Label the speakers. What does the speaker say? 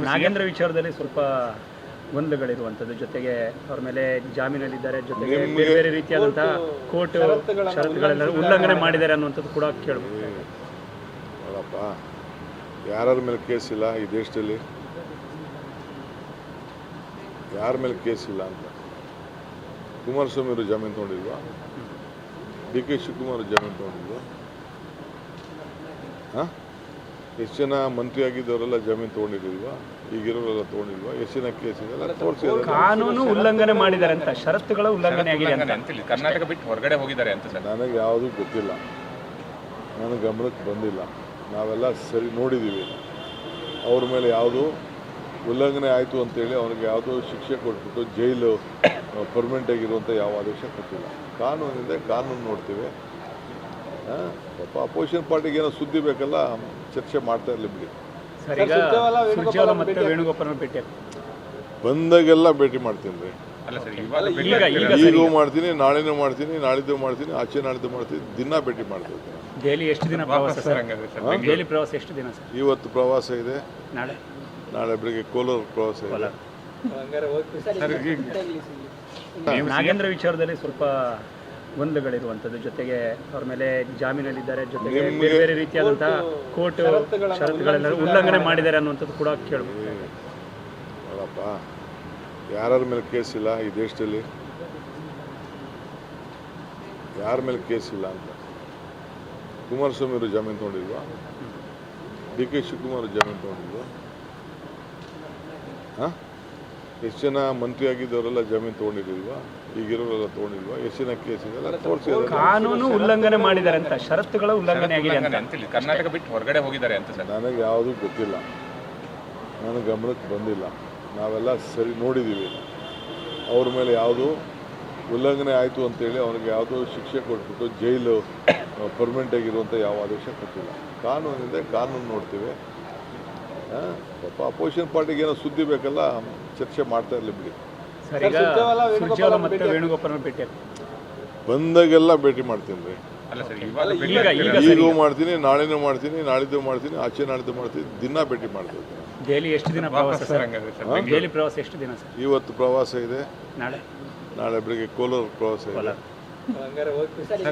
Speaker 1: ನಾಗೇಂದ್ರ ವಿಚಾರದಲ್ಲಿ ಸ್ವಲ್ಪ ಗೊಂದಲಗಳಿರುವಂಥದ್ದು, ಜೊತೆಗೆ ಅವ್ರ ಮೇಲೆ ಜಾಮೀನಲ್ಲಿದ್ದಾರೆ, ಜೊತೆಗೆ ಬೇರೆ ಬೇರೆ ರೀತಿಯಾದಂತಹ ಕೋರ್ಟ್ ಷರತ್ತುಗಳೆಲ್ಲ ಉಲ್ಲಂಘನೆ ಮಾಡಿದ್ದಾರೆ ಅನ್ನುವಂಥದ್ದು ಕೂಡ ಕೇಳಬಹುದು.
Speaker 2: ಅಲ್ಲಪ್ಪ, ಯಾರ ಮೇಲೆ ಕೇಸ್ ಇಲ್ಲ ಈ ದೇಶದಲ್ಲಿ? ಯಾರ ಮೇಲೆ ಕೇಸ್ ಇಲ್ಲ ಅಂತ? ಕುಮಾರಸ್ವಾಮಿ ಅವರು ಜಾಮೀನು ತೊಗೊಂಡಿಲ್ವಾ? ಡಿ ಕೆ ಶಿವಕುಮಾರ್ ಜಾಮೀನು ತೊಗೊಂಡಿಲ್ವಾ? ಎಷ್ಟು ಜನ ಮಂತ್ರಿ ಆಗಿದ್ದವರೆಲ್ಲ ಜಾಮೀನು ತೊಗೊಂಡಿರಲಿಲ್ವಾ? ಈಗಿರೋರೆಲ್ಲ ತೊಗೊಂಡಿಲ್ವಾ? ಎಷ್ಟು ಜನ ಕೇಸ್ ಇದೆ ತೋರಿಸಿದ್ದಾರೆ.
Speaker 1: ಕಾನೂನು ಉಲ್ಲಂಘನೆ ಮಾಡಿದ್ದಾರೆ ಅಂತ, ಷರತ್ತುಗಳ ಉಲ್ಲಂಘನೆ ಆಗಿದೆ ಅಂತ.
Speaker 3: ಕರ್ನಾಟಕ ಬಿಟ್ಟು ಹೊರಗಡೆ ಹೋಗಿದ್ದಾರೆ ಅಂತ ಸರ್.
Speaker 2: ನನಗೆ ಯಾವುದೂ ಗೊತ್ತಿಲ್ಲ, ನನಗೆ ಗಮನಕ್ಕೆ ಬಂದಿಲ್ಲ. ನಾವೆಲ್ಲ ಸರಿ ನೋಡಿದ್ದೀವಿ. ಅವ್ರ ಮೇಲೆ ಯಾವುದು ಉಲ್ಲಂಘನೆ ಆಯಿತು ಅಂತೇಳಿ ಅವ್ರಿಗೆ ಯಾವುದೋ ಶಿಕ್ಷೆ ಕೊಟ್ಬಿಟ್ಟು ಜೈಲು ಪರ್ಮನೆಂಟ್ ಆಗಿರುವಂಥ ಯಾವ ಆದೇಶ ಕೊಟ್ಟಿಲ್ಲ. ಕಾನೂನಿದೆ, ಕಾನೂನು ನೋಡ್ತೀವಿ. ಪಾಪ ಅಪೋಸಿಷನ್ ಪಾರ್ಟಿಗೆ ಏನೋ ಸುದ್ದಿ ಬೇಕಲ್ಲ, ಚರ್ಚೆ ಮಾಡ್ತಾ ಇರಲಿ ಬಿಡಿ.
Speaker 1: ಸುರ್ಜೇವಾಲಾ ಮತ್ತೆ ವೇಣುಗೋಪಾಲ್ ಭೇಟಿ
Speaker 2: ಬಂದಾಗೆಲ್ಲ ಭೇಟಿ ಮಾಡ್ತೀನಿ ರೀ. ಈಗೂ ಮಾಡ್ತೀನಿ, ನಾಳೆನೂ ಮಾಡ್ತೀನಿ, ನಾಳಿದ್ದು ಮಾಡ್ತೀನಿ, ಆಚೆ ನಾಳಿದ್ದು ಮಾಡ್ತೀನಿ, ದಿನ ಭೇಟಿ ಮಾಡ್ತೀನಿ.
Speaker 1: ದೆಹಲಿ ಎಷ್ಟು ದಿನ ಪ್ರವಾಸ ಸರ್? ದೆಹಲಿ ಪ್ರವಾಸ ಎಷ್ಟು ದಿನ ಸರ್?
Speaker 2: ಇವತ್ತು ಪ್ರವಾಸ ಇದೆ,
Speaker 1: ನಾಳೆ
Speaker 2: ಬೆಳಿಗ್ಗೆ ಕೋಲಾರ ಪ್ರವಾಸ ಇದೆ.
Speaker 1: ನಾಗೇಂದ್ರ ವಿಚಾರದಲ್ಲಿ ಸ್ವಲ್ಪ ಗೊಂದಲಗಳಿರುವಂಥದ್ದು, ಜೊತೆಗೆ ಅವ್ರ ಮೇಲೆ ಜಾಮೀನಲ್ಲಿದ್ದಾರೆ, ಜೊತೆಗೆ ಬೇರೆ ಬೇರೆ ರೀತಿಯಾದಂತಹ ಕೋರ್ಟ್ ಷರತ್ತುಗಳೆಲ್ಲ ಉಲ್ಲಂಘನೆ ಮಾಡಿದ್ದಾರೆ ಅನ್ನುವಂಥದ್ದು ಕೂಡ ಕೇಳಬಹುದು.
Speaker 2: ಅಲ್ಲಪ್ಪ, ಯಾರ ಮೇಲೆ ಕೇಸ್ ಇಲ್ಲ ಈ ದೇಶದಲ್ಲಿ? ಯಾರ ಮೇಲೆ ಕೇಸ್ ಇಲ್ಲ ಅಂತ? ಕುಮಾರಸ್ವಾಮಿ ಅವರು ಜಾಮೀನು ತೊಗೊಂಡಿಲ್ವಾ? ಡಿ ಕೆ ಶಿವಕುಮಾರ್ ಜಾಮೀನು ತೊಗೊಂಡಿಲ್ವಾ? ಎಷ್ಟು ಜನ ಮಂತ್ರಿ ಆಗಿದ್ದವರೆಲ್ಲ ಜಾಮೀನು ತೊಗೊಂಡಿರಲಿಲ್ವಾ? ಈಗಿರೋರೆಲ್ಲ ತೊಗೊಂಡಿಲ್ವಾ? ಎಷ್ಟು ಜನ ಕೇಸ್ ಇದೆ ತೋರಿಸಿದ್ದಾರೆ.
Speaker 1: ಕಾನೂನು ಉಲ್ಲಂಘನೆ ಮಾಡಿದ್ದಾರೆ ಅಂತ, ಷರತ್ತುಗಳ ಉಲ್ಲಂಘನೆ ಆಗಿದೆ ಅಂತ.
Speaker 3: ಕರ್ನಾಟಕ ಬಿಟ್ಟು ಹೊರಗಡೆ ಹೋಗಿದ್ದಾರೆ ಅಂತ ಸರ್.
Speaker 2: ನನಗೆ ಯಾವುದೂ ಗೊತ್ತಿಲ್ಲ, ನನಗೆ ಗಮನಕ್ಕೆ ಬಂದಿಲ್ಲ. ನಾವೆಲ್ಲ ಸರಿ ನೋಡಿದ್ದೀವಿ. ಅವ್ರ ಮೇಲೆ ಯಾವುದು ಉಲ್ಲಂಘನೆ ಆಯಿತು ಅಂತೇಳಿ ಅವ್ರಿಗೆ ಯಾವುದೋ ಶಿಕ್ಷೆ ಕೊಟ್ಬಿಟ್ಟು ಜೈಲು ಪರ್ಮನೆಂಟ್ ಆಗಿರುವಂಥ ಯಾವ ಆದೇಶ ಕೊಟ್ಟಿಲ್ಲ. ಕಾನೂನಿದೆ, ಕಾನೂನು ನೋಡ್ತೀವಿ. ಪಾಪ ಅಪೋಸಿಷನ್ ಪಾರ್ಟಿಗೆ ಏನೋ ಸುದ್ದಿ ಬೇಕಲ್ಲ, ಚರ್ಚೆ ಮಾಡ್ತಾ ಇರಲಿ ಬಿಡಿ.
Speaker 1: ಸುರ್ಜೇವಾಲಾ ಮತ್ತೆ ವೇಣುಗೋಪಾಲ್ ಭೇಟಿ
Speaker 2: ಬಂದಾಗೆಲ್ಲ ಭೇಟಿ ಮಾಡ್ತೀನಿ ರೀ. ಈಗೂ ಮಾಡ್ತೀನಿ, ನಾಳೆನೂ ಮಾಡ್ತೀನಿ, ನಾಳಿದ್ದು ಮಾಡ್ತೀನಿ, ಆಚೆ ನಾಳಿದ್ದು ಮಾಡ್ತೀನಿ, ದಿನ ಭೇಟಿ ಮಾಡ್ತೀನಿ.
Speaker 1: ದೆಹಲಿ ಎಷ್ಟು ದಿನ ಪ್ರವಾಸ ಸರ್? ದೆಹಲಿ ಪ್ರವಾಸ ಎಷ್ಟು ದಿನ ಸರ್?
Speaker 2: ಇವತ್ತು ಪ್ರವಾಸ ಇದೆ,
Speaker 1: ನಾಳೆ
Speaker 2: ಬೆಳಿಗ್ಗೆ ಕೋಲಾರ ಪ್ರವಾಸ ಇದೆ.